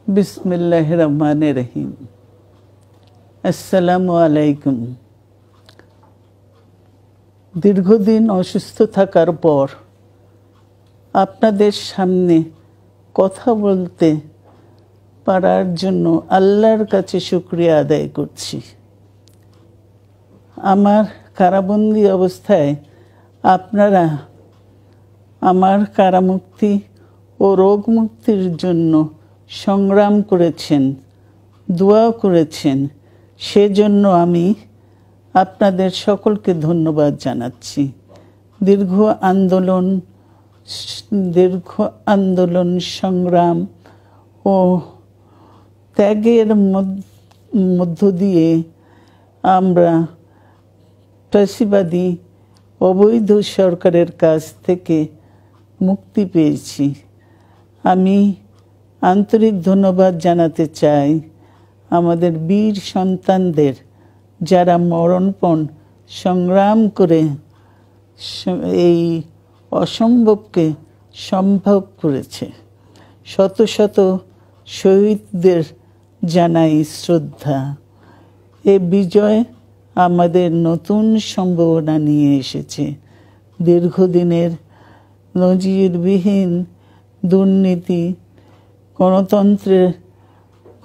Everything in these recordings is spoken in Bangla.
বিসমিল্লাহির রহমানির রহিম। আসসালামু আলাইকুম। দীর্ঘদিন অসুস্থ থাকার পর আপনাদের সামনে কথা বলতে পারার জন্য আল্লাহর কাছে শুকরিয়া আদায় করছি। আমার কারাবন্দী অবস্থায় আপনারা আমার কারামুক্তি ও রোগ মুক্তির জন্য সংগ্রাম করেছেন, দোয়া করেছেন। সেজন্য আমি আপনাদের সকলকে ধন্যবাদ জানাচ্ছি। দীর্ঘ আন্দোলন সংগ্রাম ও ত্যাগের মধ্য দিয়ে আমরা ফ্যাসিবাদী অবৈধ সরকারের কাছ থেকে মুক্তি পেয়েছি। আমি আন্তরিক ধন্যবাদ জানাতে চাই আমাদের বীর সন্তানদের, যারা মরণপণ সংগ্রাম করে এই অসম্ভবকে সম্ভব করেছে। শত শত শহীদদের জানাই শ্রদ্ধা। এ বিজয় আমাদের নতুন সম্ভাবনা নিয়ে এসেছে। দীর্ঘদিনের নজিরবিহীন দুর্নীতি,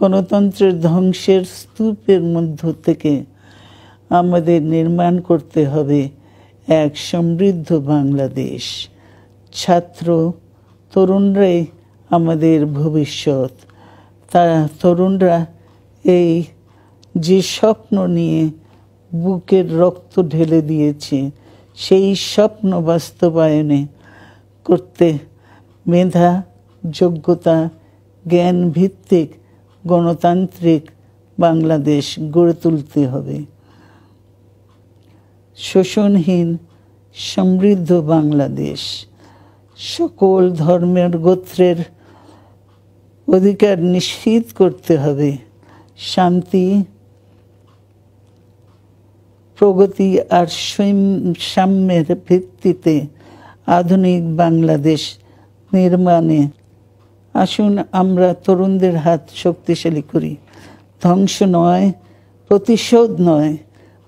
গণতন্ত্রের ধ্বংসের স্তূপের মধ্য থেকে আমাদের নির্মাণ করতে হবে এক সমৃদ্ধ বাংলাদেশ। ছাত্র তরুণরাই আমাদের ভবিষ্যৎ। তরুণরা এই যে স্বপ্ন নিয়ে বুকের রক্ত ঢেলে দিয়েছে, সেই স্বপ্ন বাস্তবায়নে করতে মেধা, যোগ্যতা, জ্ঞান ভিত্তিক গণতান্ত্রিক বাংলাদেশ গড়ে তুলতে হবে। শোষণহীন সমৃদ্ধ বাংলাদেশ। সকল ধর্মের গোত্রের অধিকার নিশ্চিত করতে হবে। শান্তি, প্রগতি আর সাম্যের ভিত্তিতে আধুনিক বাংলাদেশ নির্মাণে আসুন আমরা তরুণদের হাত শক্তিশালী করি। ধ্বংস নয়, প্রতিশোধ নয়,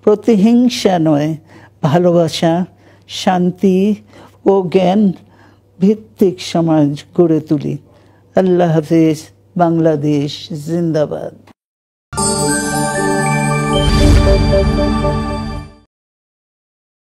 প্রতিহিংসা নয়, ভালোবাসা, শান্তি ও জ্ঞান ভিত্তিক সমাজ গড়ে তুলি। আল্লাহ হাফেজ। বাংলাদেশ জিন্দাবাদ।